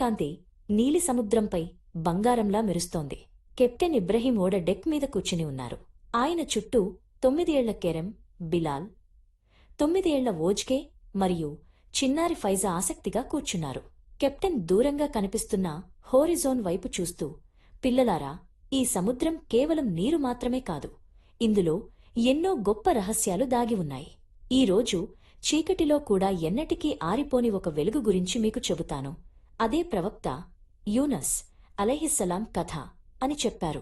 సూర్యకాంతి నీలి సముద్రంపై బంగారంలా మెరుస్తోంది. కెప్టెన్ ఇబ్రహీం ఓడ డెక్ మీద కూర్చుని ఉన్నారు. ఆయన చుట్టూ 9 ఏళ్ల కెరెం, బిలాల్, 9 ఏళ్ల ఓజ్కే మరియు చిన్నారి ఫైజా ఆసక్తిగా కూర్చున్నారు. కెప్టెన్ దూరంగా కనిపిస్తున్న హోరిజోన్ వైపు చూస్తూ, పిల్లలారా, ఈ సముద్రం కేవలం నీరు మాత్రమే కాదు, ఇందులో ఎన్నో గొప్ప రహస్యాలు దాగి ఉన్నాయి. ఈరోజు చీకటిలో కూడా ఎన్నటికీ ఆరిపోని ఒక వెలుగు గురించి మీకు చెబుతాను. అదే ప్రవక్త యూనస్ అలైహిస్సలాం కథ అని చెప్పారు.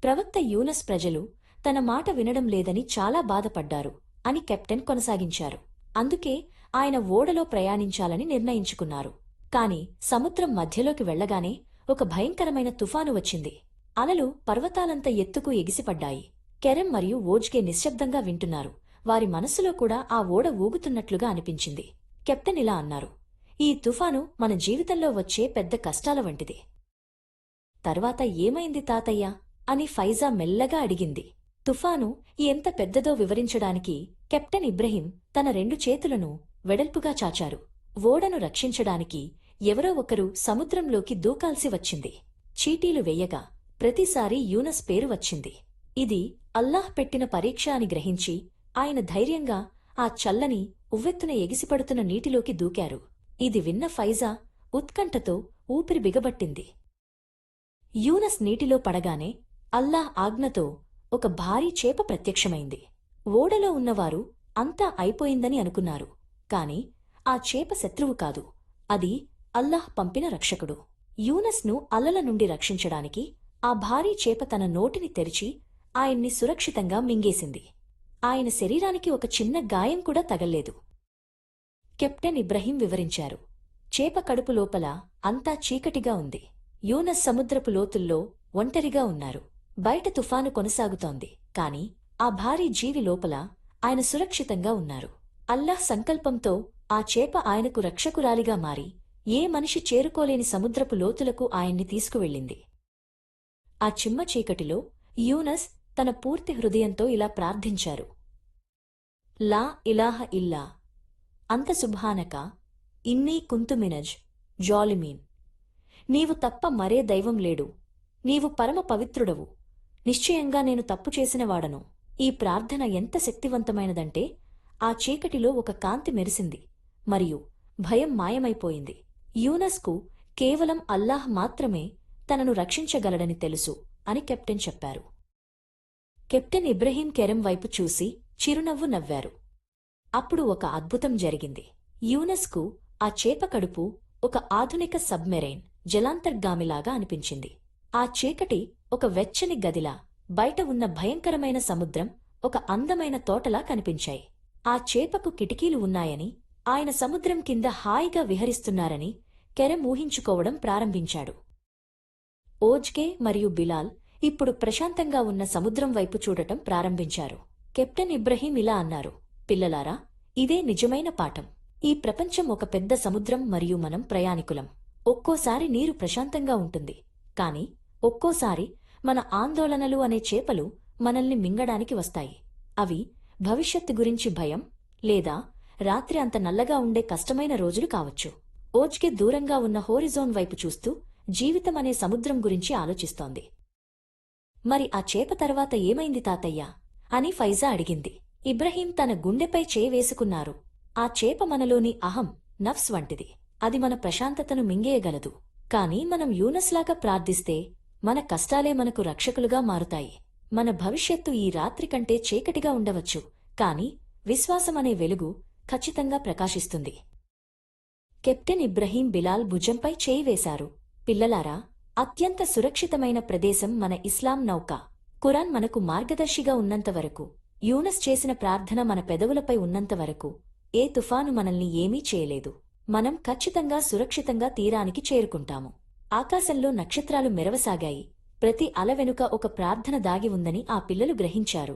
ప్రవక్త యూనస్ ప్రజలు తన మాట వినడం లేదని చాలా బాధపడ్డారు అని కెప్టెన్ కొనసాగించారు. అందుకే ఆయన ఓడలో ప్రయాణించాలని నిర్ణయించుకున్నారు. కాని సముద్రం మధ్యలోకి వెళ్లగానే ఒక భయంకరమైన తుఫాను వచ్చింది. అలలు పర్వతాలంత ఎత్తుకు ఎగిసిపడ్డాయి. కెరెం మరియు ఓజ్కే నిశ్శబ్దంగా వింటున్నారు. వారి మనస్సులో కూడా ఆ ఓడ ఊగుతున్నట్లుగా అనిపించింది. కెప్టెన్ ఇలా అన్నారు, ఈ తుఫాను మన జీవితంలో వచ్చే పెద్ద కష్టాల వంటిది. తర్వాత ఏమైంది తాతయ్యా అని ఫైజా మెల్లగా అడిగింది. తుఫాను ఎంత పెద్దదో వివరించడానికి కెప్టెన్ ఇబ్రహీం తన 2 చేతులను వెడల్పుగా చాచారు. ఓడను రక్షించడానికి ఎవరో ఒకరు సముద్రంలోకి దూకాల్సి వచ్చింది. చీటీలు వెయ్యగా ప్రతిసారీ యూనస్ పేరు వచ్చింది. ఇది అల్లాహ్ పెట్టిన పరీక్ష అని గ్రహించి ఆయన ధైర్యంగా ఆ చల్లని ఉవ్వెత్తున ఎగిసిపడుతున్న నీటిలోకి దూకారు. ఇది విన్న ఫైజా ఉత్కంఠతో ఊపిరి బిగబట్టింది. యూనస్ నీటిలో పడగానే అల్లాహ్ ఆజ్ఞతో ఒక భారీ చేప ప్రత్యక్షమైంది. ఓడలో ఉన్నవారు అంతా అయిపోయిందని అనుకున్నారు. కాని ఆ చేప శత్రువు కాదు, అది అల్లాహ్ పంపిన రక్షకుడు. యూనస్ను అలల నుండి రక్షించడానికి ఆ భారీ చేప తన నోటిని తెరిచి ఆయన్ని సురక్షితంగా మింగేసింది. ఆయన శరీరానికి ఒక చిన్న గాయం కూడా తగల్లేదు. కెప్టెన్ ఇబ్రహీం వివరించారు. చేప కడుపు లోపల అంతా చీకటిగా ఉంది. యూనస్ సముద్రపు లోతుల్లో ఒంటరిగా ఉన్నారు. బయట తుఫాను కొనసాగుతోంది. కాని ఆ భారీ జీవి లోపల ఆయన సురక్షితంగా ఉన్నారు. అల్లాహ్ సంకల్పంతో ఆ చేప ఆయనకు రక్షకురాలిగా మారి ఏ మనిషి చేరుకోలేని సముద్రపు లోతులకు ఆయన్ని తీసుకువెళ్ళింది. ఆ చిమ్మ చీకటిలో యూనస్ తన పూర్తి హృదయంతో ఇలా ప్రార్థించారు, లా ఇలాహ ఇల్లా అంత సుబ్హానక ఇన్నీ కుంతు మినజ్ జాలిమీన్. నీవు తప్ప మరే దైవం లేడు, నీవు పరమ పవిత్రుడవు, నిశ్చయంగా నేను తప్పు చేసినవాడను. ఈ ప్రార్థన ఎంత శక్తివంతమైనదంటే ఆ చీకటిలో ఒక కాంతి మెరిసింది మరియు భయం మాయమైపోయింది. యూనస్కు కేవలం అల్లాహ్ మాత్రమే తనను రక్షించగలడని తెలుసు అని కెప్టెన్ చెప్పారు. కెప్టెన్ ఇబ్రహీం కెరెం వైపు చూసి చిరునవ్వు నవ్వారు. అప్పుడు ఒక అద్భుతం జరిగింది. యూనస్కు ఆ చేప కడుపు ఒక ఆధునిక సబ్మెరైన్ జలాంతర్గామిలాగా అనిపించింది. ఆ చీకటి ఒక వెచ్చని గదిలా, బయట ఉన్న భయంకరమైన సముద్రం ఒక అందమైన తోటలా కనిపించాయి. ఆ చేపకు కిటికీలు ఉన్నాయని, ఆయన సముద్రం కింద హాయిగా విహరిస్తున్నారని కెరెం ఊహించుకోవడం ప్రారంభించాడు. ఓజ్కే మరియు బిలాల్ ఇప్పుడు ప్రశాంతంగా ఉన్న సముద్రం వైపు చూడటం ప్రారంభించారు. కెప్టెన్ ఇబ్రహీం ఇలా అన్నారు, పిల్లలారా, ఇదే నిజమైన పాఠం. ఈ ప్రపంచం ఒక పెద్ద సముద్రం మరియు మనం ప్రయాణికులం. ఒక్కోసారి నీరు ప్రశాంతంగా ఉంటుంది, కాని ఒక్కోసారి మన ఆందోళనలు అనే చేపలు మనల్ని మింగడానికి వస్తాయి. అవి భవిష్యత్తు గురించి భయం లేదా రాత్రి అంత నల్లగా ఉండే కష్టమైన రోజులు కావచ్చు. ఓజ్కే దూరంగా ఉన్న హోరిజోన్ వైపు చూస్తూ జీవితమనే సముద్రం గురించి ఆలోచిస్తోంది. మరి ఆ చేప తర్వాత ఏమైంది తాతయ్యా అని ఫైజా అడిగింది. ఇబ్రహీం తన గుండెపై చేయి వేసుకున్నారు. ఆ చేప మనలోని అహం, నఫ్స్ వంటిది. అది మన ప్రశాంతతను మింగేయగలదు. కాని మనం యూనస్లాగా ప్రార్థిస్తే మన కష్టాలే మనకు రక్షకులుగా మారుతాయి. మన భవిష్యత్తు ఈ రాత్రి కంటే చీకటిగా ఉండవచ్చు, కాని విశ్వాసమనే వెలుగు ఖచ్చితంగా ప్రకాశిస్తుంది. కెప్టెన్ ఇబ్రహీం బిలాల్ భుజంపై చేయి వేశారు. పిల్లలారా, అత్యంత సురక్షితమైన ప్రదేశం మన ఇస్లాం నౌక. ఖురాన్ మనకు మార్గదర్శిగా ఉన్నంతవరకు, యూనస్ చేసిన ప్రార్థన మన పెదవులపై ఉన్నంతవరకు ఏ తుఫాను మనల్ని ఏమీ చేయలేదు. మనం ఖచ్చితంగా సురక్షితంగా తీరానికి చేరుకుంటాము. ఆకాశంలో నక్షత్రాలు మెరవసాగాయి. ప్రతి అల వెనుక ఒక ప్రార్థన దాగి ఉందని ఆ పిల్లలు గ్రహించారు.